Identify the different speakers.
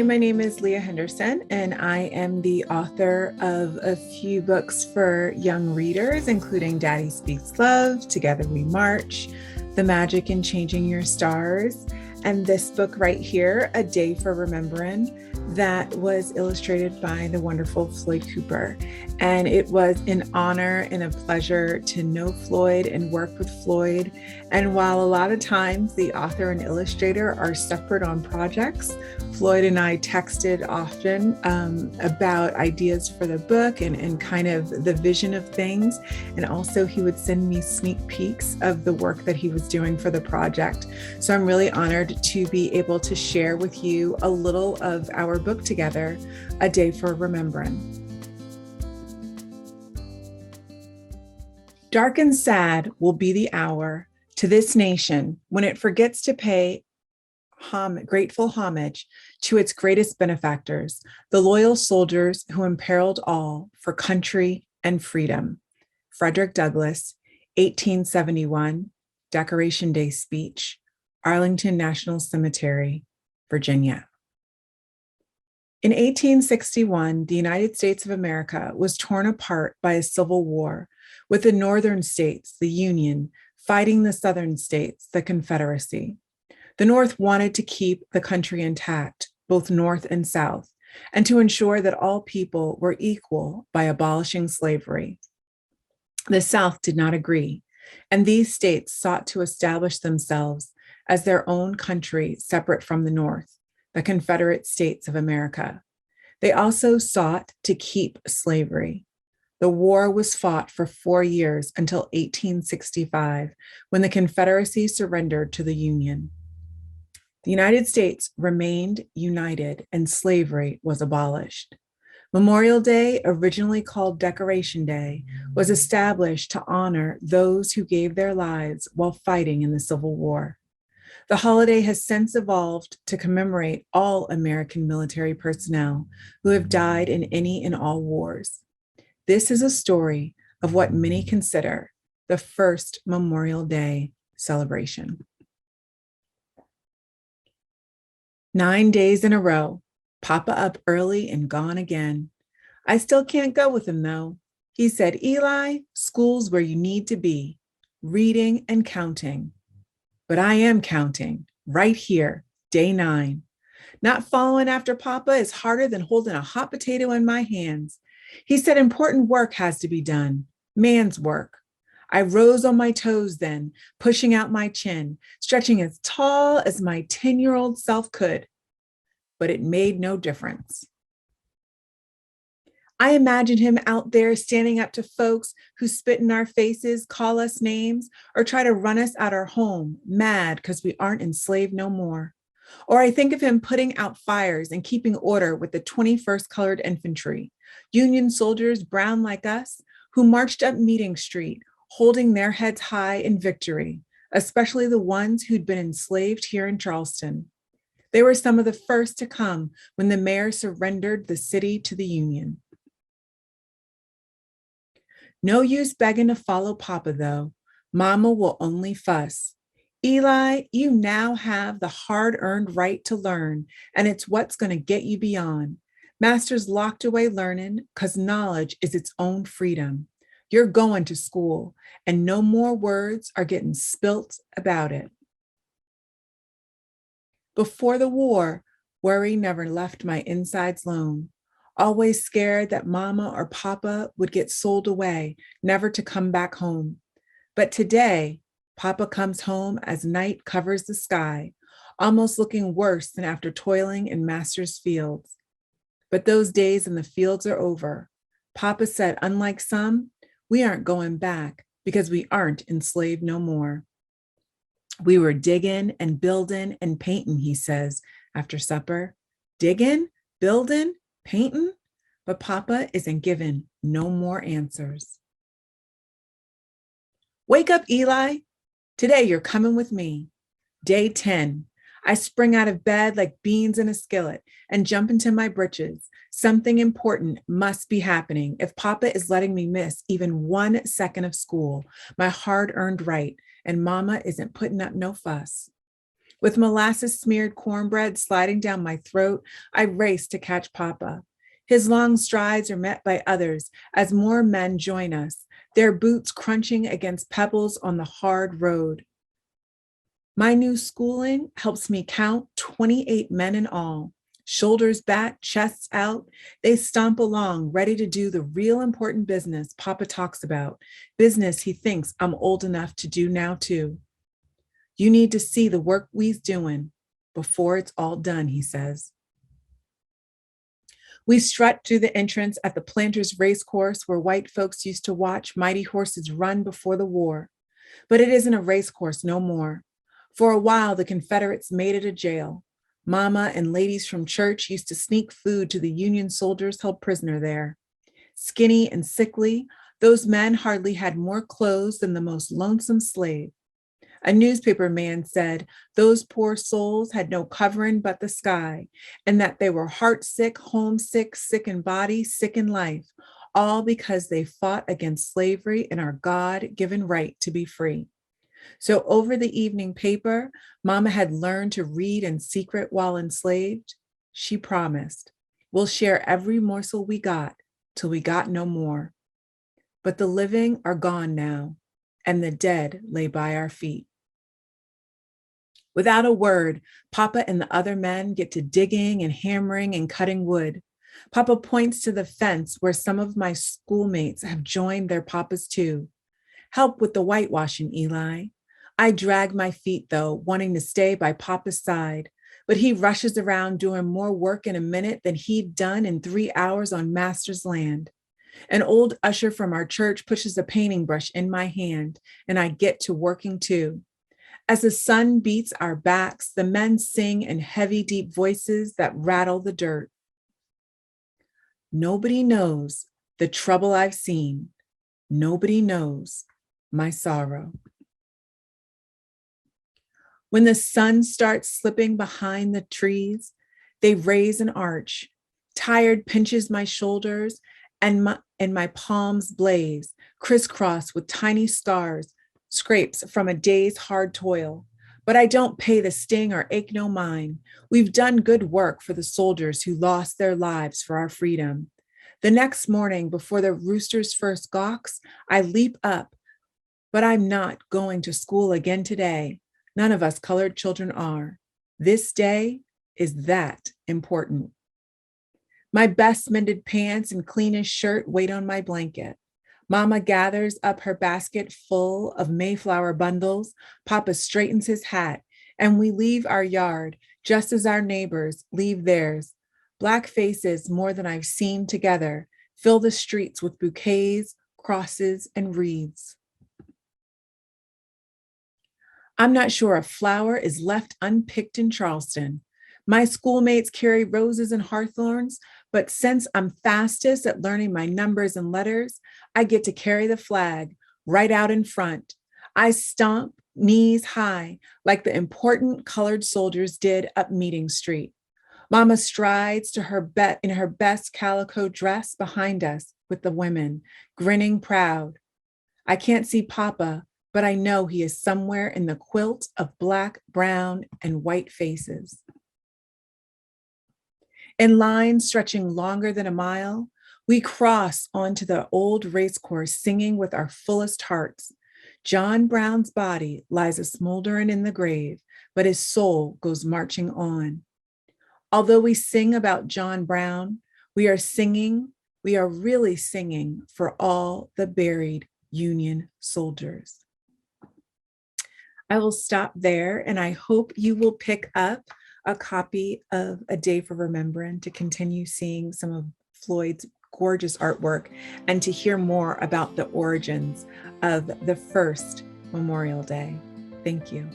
Speaker 1: my name is Leah Henderson, and I am the author of a few books for young readers, including Daddy Speaks Love, Together We March, The Magic in Changing Your Stars, and this book right here, A Day for Rememberin', that was illustrated by the wonderful Floyd Cooper. And it was an honor and a pleasure to know Floyd and work with Floyd. And while a lot of times the author and illustrator are separate on projects, Floyd and I texted often about ideas for the book and kind of the vision of things. And also he would send me sneak peeks of the work that he was doing for the project. So I'm really honored to be able to share with you a little of our book together, A Day for Rememberin'. Dark and sad will be the hour to this nation when it forgets to pay grateful homage to its greatest benefactors, the loyal soldiers who imperiled all for country and freedom. Frederick Douglass, 1871, Decoration Day speech, Arlington National Cemetery, Virginia. In 1861, the United States of America was torn apart by a civil war, with the northern states, the Union, fighting the southern states, the Confederacy. The North wanted to keep the country intact, both North and South, and to ensure that all people were equal by abolishing slavery. The South did not agree, and these states sought to establish themselves as their own country separate from the North, the Confederate States of America. They also sought to keep slavery. The war was fought for 4 years until 1865, when the Confederacy surrendered to the Union. The United States remained united and slavery was abolished. Memorial Day, originally called Decoration Day, was established to honor those who gave their lives while fighting in the Civil War. The holiday has since evolved to commemorate all American military personnel who have died in any and all wars. This is a story of what many consider the first Memorial Day celebration. 9 days in a row, Papa up early and gone again. I still can't go with him though. He said, Eli, school's where you need to be, reading and counting. But I am counting right here, day 9. Not following after Papa is harder than holding a hot potato in my hands. He said important work has to be done, man's work. I rose on my toes then, pushing out my chin, stretching as tall as my 10-year-old self could. But it made no difference. I imagined him out there standing up to folks who spit in our faces, call us names, or try to run us out our home, mad because we aren't enslaved no more. Or I think of him putting out fires and keeping order with the 21st Colored Infantry, Union soldiers brown like us, who marched up Meeting Street, holding their heads high in victory, especially the ones who'd been enslaved here in Charleston. They were some of the first to come when the mayor surrendered the city to the Union. No use begging to follow Papa though. Mama will only fuss. Eli, you now have the hard-earned right to learn, and it's what's going to get you beyond. Master's locked away learning because knowledge is its own freedom. You're going to school, and no more words are getting spilt about it. Before the war, worry never left my insides lone. Always scared that Mama or Papa would get sold away, never to come back home. But today, Papa comes home as night covers the sky, almost looking worse than after toiling in Master's fields. But those days in the fields are over. Papa said, unlike some, we aren't going back because we aren't enslaved no more. We were digging and building and painting, he says, after supper. Digging, building, painting? But Papa isn't giving no more answers. Wake up, Eli. Today you're coming with me. Day 10. I spring out of bed like beans in a skillet and jump into my britches. Something important must be happening if Papa is letting me miss even 1 second of school, my hard-earned right, and Mama isn't putting up no fuss. With molasses-smeared cornbread sliding down my throat, I race to catch Papa. His long strides are met by others as more men join us, their boots crunching against pebbles on the hard road. My new schooling helps me count 28 men in all. Shoulders back, chests out, they stomp along, ready to do the real important business Papa talks about, business he thinks I'm old enough to do now too. You need to see the work we's doing before it's all done, he says. We strut through the entrance at the Planters Race Course where white folks used to watch mighty horses run before the war. But it isn't a race course no more. For a while, the Confederates made it a jail. Mama and ladies from church used to sneak food to the Union soldiers held prisoner there. Skinny and sickly, those men hardly had more clothes than the most lonesome slave. A newspaper man said those poor souls had no covering but the sky, and that they were heartsick, homesick, sick in body, sick in life, all because they fought against slavery and our God-given right to be free. So over the evening paper, Mama had learned to read in secret while enslaved. She promised, we'll share every morsel we got till we got no more. But the living are gone now, and the dead lay by our feet. Without a word, Papa and the other men get to digging and hammering and cutting wood. Papa points to the fence where some of my schoolmates have joined their papas too. Help with the whitewashing, Eli. I drag my feet though, wanting to stay by Papa's side, but he rushes around doing more work in a minute than he'd done in 3 hours on Master's land. An old usher from our church pushes a painting brush in my hand, and I get to working too. As the sun beats our backs, the men sing in heavy, deep voices that rattle the dirt. Nobody knows the trouble I've seen. Nobody knows my sorrow. When the sun starts slipping behind the trees, they raise an arch. Tired pinches my shoulders, and my palms blaze, crisscross with tiny scars, scrapes from a day's hard toil. But I don't pay the sting or ache no mind. We've done good work for the soldiers who lost their lives for our freedom. The next morning, before the rooster's first gawks, I leap up, but I'm not going to school again today. None of us colored children are. This day is that important. My best mended pants and cleanest shirt wait on my blanket. Mama gathers up her basket full of Mayflower bundles. Papa straightens his hat, and we leave our yard just as our neighbors leave theirs. Black faces, more than I've seen together, fill the streets with bouquets, crosses, and wreaths. I'm not sure a flower is left unpicked in Charleston. My schoolmates carry roses and hawthorns, but since I'm fastest at learning my numbers and letters, I get to carry the flag right out in front. I stomp knees high like the important colored soldiers did up Meeting Street. Mama strides to in her best calico dress behind us with the women, grinning proud. I can't see Papa, but I know he is somewhere in the quilt of black, brown, and white faces. In lines stretching longer than a mile, we cross onto the old race course singing with our fullest hearts. John Brown's body lies a smoldering in the grave, but his soul goes marching on. Although we sing about John Brown, we are really singing for all the buried Union soldiers. I will stop there, and I hope you will pick up a copy of A Day for Rememberin to continue seeing some of Floyd's gorgeous artwork and to hear more about the origins of the first Memorial Day. Thank you.